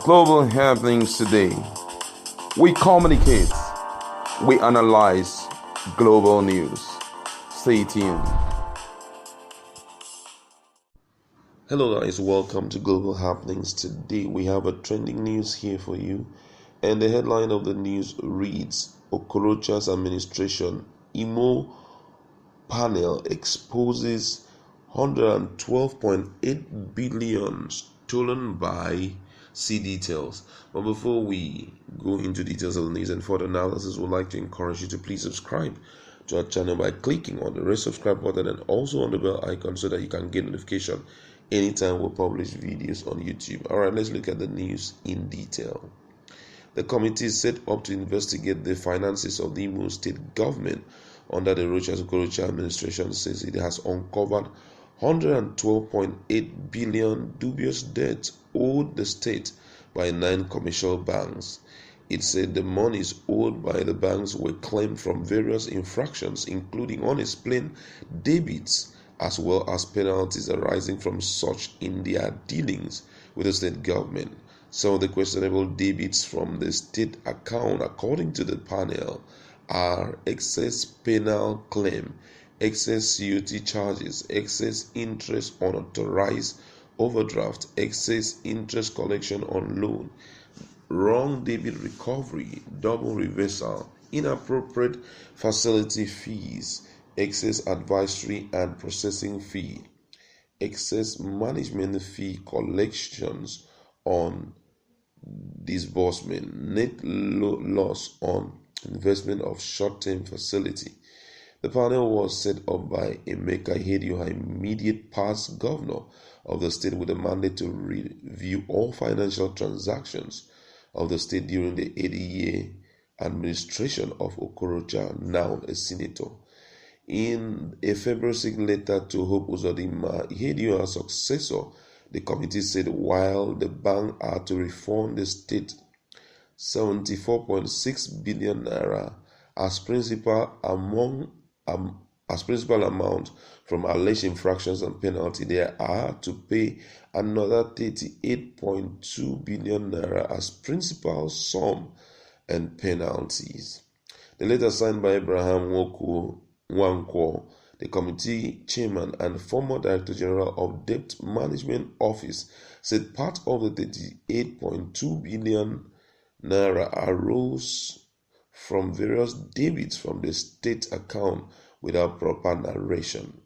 Global happenings today. We communicate, we analyze global news. Stay tuned. Hello guys, welcome to Global Happenings. Today we have a trending news here for you, and the headline of the news reads: Okorocha's administration Imo panel exposes 112.8 billion stolen by. See details. But before we go into details of the news and further analysis, we'd like to encourage you to please subscribe to our channel by clicking on the red subscribe button and also on the bell icon so that you can get notification anytime we publish videos on YouTube. Alright, let's look at the news in detail. The committee is set up to investigate the finances of the Imo state government under the Rochas Okorocha administration. Says it has uncovered 112.8 billion dubious debts owed the state by 9 commercial banks. It said the monies owed by the banks were claimed from various infractions, including unexplained debits, as well as penalties arising from such in their dealings with the state government. Some of the questionable debits from the state account, according to the panel, are excess penal claim, excess COT charges, excess interest on authorized overdraft, excess interest collection on loan, wrong debit recovery, double reversal, inappropriate facility fees, excess advisory and processing fee, excess management fee collections on disbursement, net loss on investment of short-term facility. The panel was set up by Emeka, Ihedioha, immediate past governor of the state, with a mandate to review all financial transactions of the state during the 80-year administration of Okorocha, now a senator. In a February 6 letter to Hope Uzodinma, Ihedioha's successor, the committee said while the bank are to refund the state 74.6 billion naira as principal amount from alleged infractions and penalty, they are to pay another 38.2 billion naira as principal sum and penalties. The letter, signed by Abraham Nwankwo, the committee chairman and former Director General of Debt Management Office, said part of the 38.2 billion naira arose from various debits from the state account without proper narration.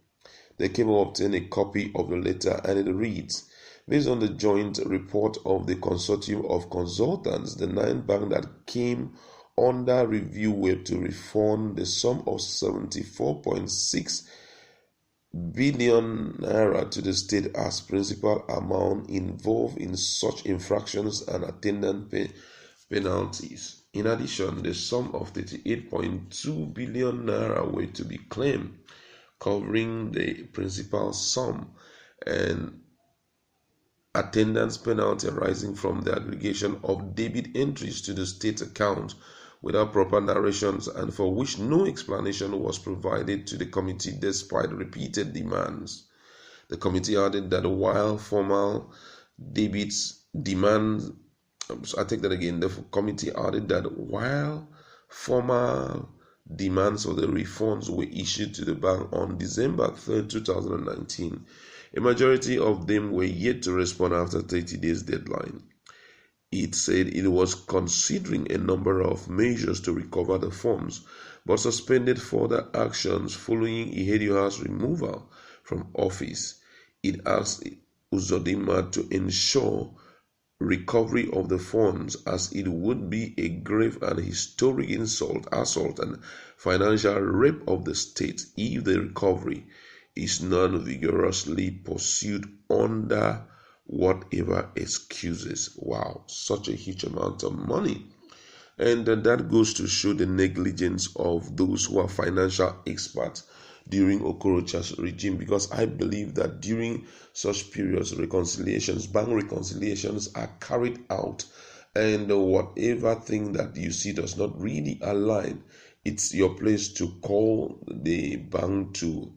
The cable obtained a copy of the letter, and it reads: based on the joint report of the consortium of consultants, the 9 banks that came under review were to refund the sum of 74.6 billion naira to the state as principal amount involved in such infractions and attendant penalties. In addition, the sum of 38.2 billion naira were to be claimed, covering the principal sum and attendance penalty arising from the aggregation of debit entries to the state account without proper narrations, and for which no explanation was provided to the committee despite repeated demands. The committee added that while formal debits demands The committee added that while formal demands for the refunds were issued to the bank on December 3, 2019, a majority of them were yet to respond after 30 days deadline. It said it was considering a number of measures to recover the funds, but suspended further actions following Ihedioha's removal from office. It asked Uzodinma to ensure recovery of the funds, as it would be a grave and historic assault and financial rape of the state if the recovery is not vigorously pursued under whatever excuses. Wow, such a huge amount of money. And that goes to show the negligence of those who are financial experts during Okorocha's regime, because I believe that during such periods, bank reconciliations are carried out, and whatever thing that you see does not really align, it's your place to call the bank to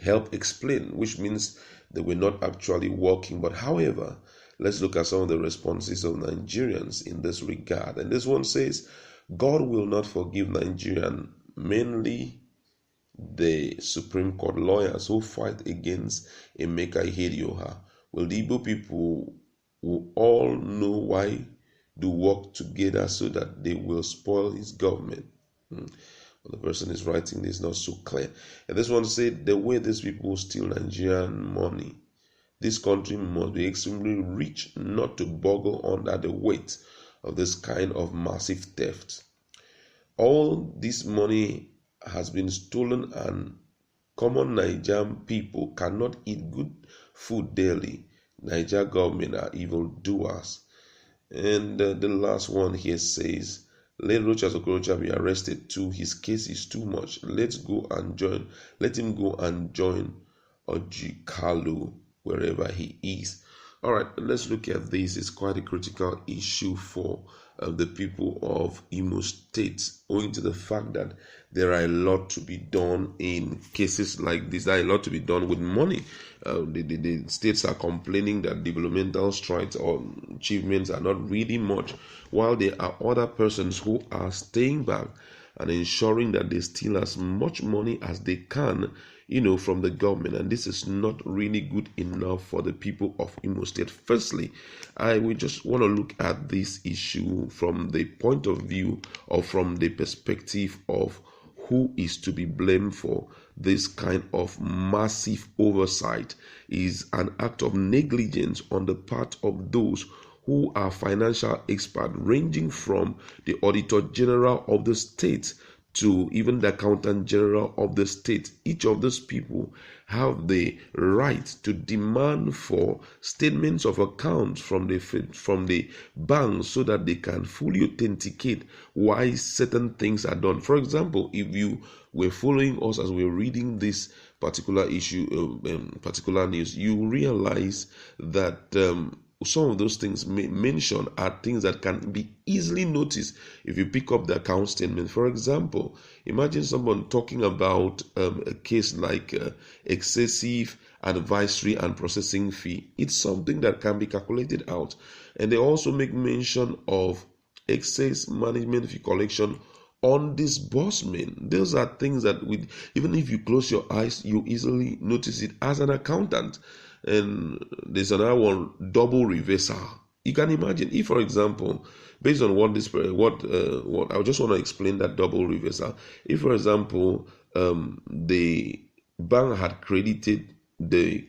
help explain, which means they were not actually working. But however, Let's look at some of the responses of Nigerians in this regard. And this one says, God will not forgive Nigerian, mainly the Supreme Court lawyers who fight against Emeka Ihedioha. Will the Igbo people who all know why do work together so that they will spoil his government? Well, the person is writing this not so clear. And this one said, the way these people steal Nigerian money, this country must be extremely rich not to buckle under the weight of this kind of massive theft. All this money has been stolen and common Nigerian people cannot eat good food daily. Niger government are evildoers. And the last one here says, let Rochas Okorocha be arrested too. His case is too much. Let him go and join Ojikalu wherever he is. All right, let's look at this. It's quite a critical issue for the people of Imo State, owing to the fact that there are a lot to be done in cases like this. There are a lot to be done with money. The states are complaining that developmental strides or achievements are not really much, while there are other persons who are staying back and ensuring that they steal as much money as they can, from the government. And this is not really good enough for the people of Imo State. Firstly, I will just want to look at this issue from the point of view or from the perspective of who is to be blamed for this kind of massive oversight. Is an act of negligence on the part of those who are financial experts, ranging from the Auditor General of the state to even the Accountant General of the state. Each of those people have the right to demand for statements of accounts from the bank so that they can fully authenticate why certain things are done. For example, if you were following us as we were reading this particular issue, particular news, you realize that some of those things mentioned are things that can be easily noticed if you pick up the account statement. For example, imagine someone talking about a case like excessive advisory and processing fee. It's something that can be calculated out. And they also make mention of excess management fee collection on disbursement. Those are things that even if you close your eyes, you easily notice it as an accountant. And there's another one, double reversal. You can imagine if, for example, based on what I just want to explain that double reversal. If, for example, the bank had credited the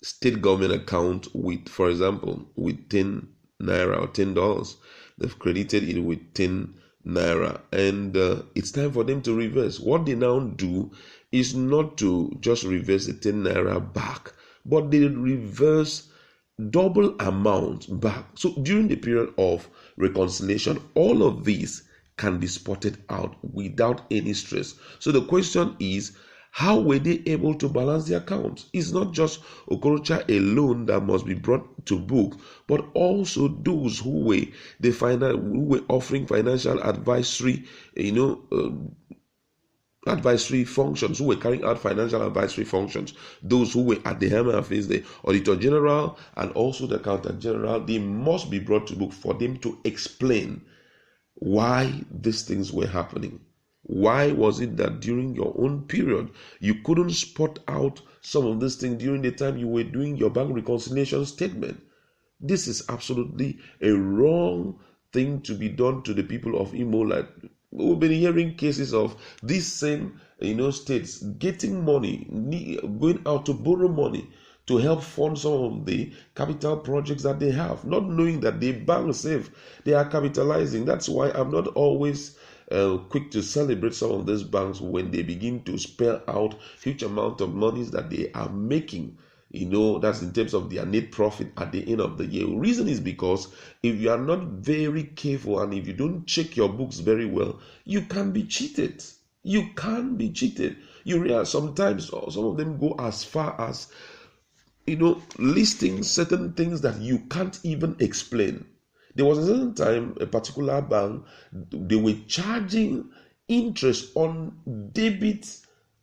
state government account with, for example, with 10 naira or $10, they've credited it with 10 naira, and it's time for them to reverse. What they now do is not to just reverse the 10 naira back, but they reverse double amount back. So during the period of reconciliation, all of these can be spotted out without any stress. So the question is, how were they able to balance the accounts? It's not just Okorocha alone that must be brought to book, but also those who were offering financial advisory, advisory functions, who were carrying out financial advisory functions, those who were at the helm of the Auditor General and also the Accountant General. They must be brought to book for them to explain why these things were happening. Why was it that during your own period you couldn't spot out some of these things during the time you were doing your bank reconciliation statement? This is absolutely a wrong thing to be done to the people of Imolite. We've been hearing cases of these same states getting money, going out to borrow money to help fund some of the capital projects that they have, not knowing that the bank safe, they are capitalizing. That's why I'm not always quick to celebrate some of these banks when they begin to spell out huge amount of monies that they are making. That's in terms of their net profit at the end of the year. The reason is because if you are not very careful and if you don't check your books very well, you can be cheated. You can be cheated. You realize sometimes some of them go as far as listing certain things that you can't even explain. There was a certain time, a particular bank, they were charging interest on debit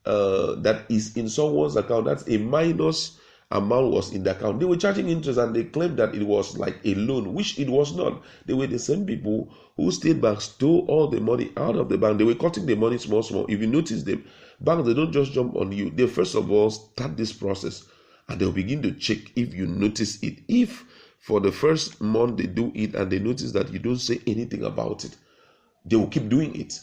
that is in someone's account. That's a minus amount was in the account. They were charging interest and they claimed that it was like a loan, which it was not. They were the same people who stayed back, stole all the money out of the bank. They were cutting the money small. If you notice them, banks, they don't just jump on you. They first of all start this process and they'll begin to check if you notice it. If for the first month they do it and they notice that you don't say anything about it, they will keep doing it.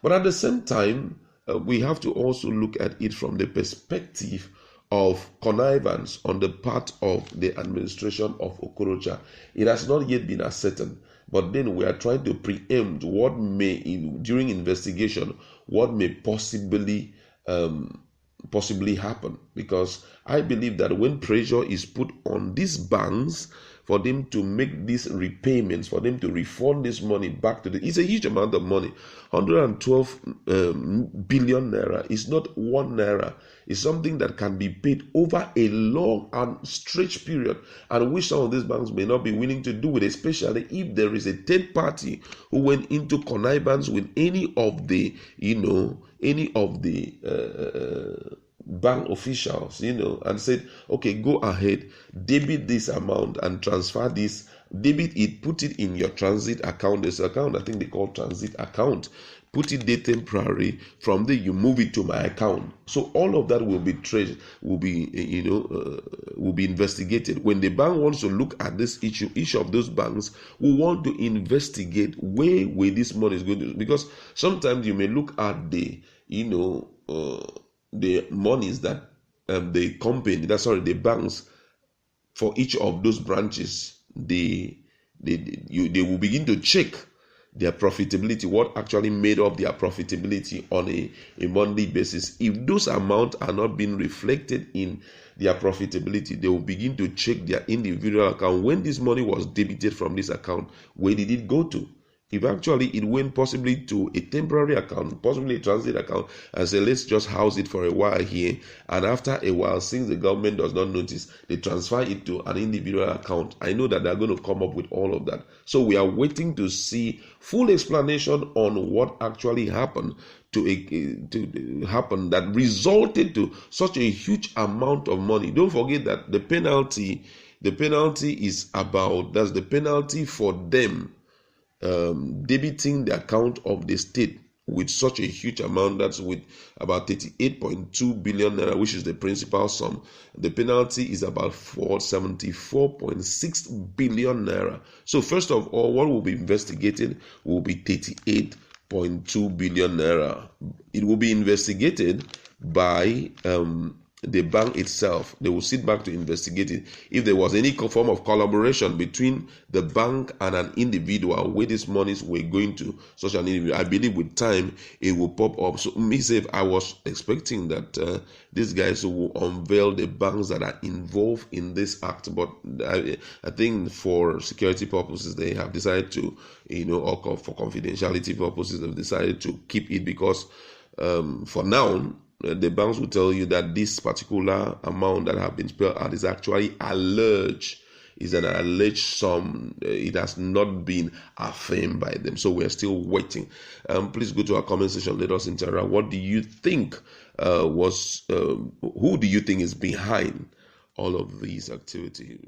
But at the same time, we have to also look at it from the perspective of connivance on the part of the administration of Okorocha. It has not yet been ascertained, but then we are trying to preempt what may, during investigation, what may possibly happen. Because I believe that when pressure is put on these banks for them to make these repayments, for them to refund this money back to it's a huge amount of money. 112 billion naira is not 1 naira. It's something that can be paid over a long and stretched period, and which some of these banks may not be willing to do it, especially if there is a third party who went into connivance with any of the bank officials, and said, okay, go ahead, debit this amount and transfer this, debit it, put it in your transit account. This account, I think they call transit account. Put it there temporary. From there, you move it to my account. So all of that will be will be investigated. When the bank wants to look at this issue, each of those banks will want to investigate where this money is going to. Because sometimes you may look at the monies that the banks for each of those branches, they will begin to check their profitability, what actually made up their profitability on a monthly basis. If those amounts are not being reflected in their profitability, they will begin to check their individual account. When this money was debited from this account, where did it go to? If actually it went possibly to a temporary account, possibly a transit account, and say, let's just house it for a while here, and after a while, since the government does not notice, they transfer it to an individual account, I know that they're going to come up with all of that. So we are waiting to see full explanation on what actually happened to happen that resulted to such a huge amount of money. Don't forget that the penalty is about, that's the penalty for them debiting the account of the state with such a huge amount. That's with about 38.2 billion naira, which is the principal sum. The penalty is about 74.6 billion naira. So first of all, what will be investigated will be 38.2 billion naira. It will be investigated by the bank itself. They will sit back to investigate it. If there was any form of collaboration between the bank and an individual where these monies were going to such an individual, I believe with time it will pop up. So myself, I was expecting that these guys will unveil the banks that are involved in this act, but I think for security purposes they have decided to, or for confidentiality purposes, they've decided to keep it, because for now, the banks will tell you that this particular amount that have been spelled out is actually alleged, is an alleged sum. It has not been affirmed by them. So we're still waiting. Please go to our comment section. Let us interact. What do you think who do you think is behind all of these activities?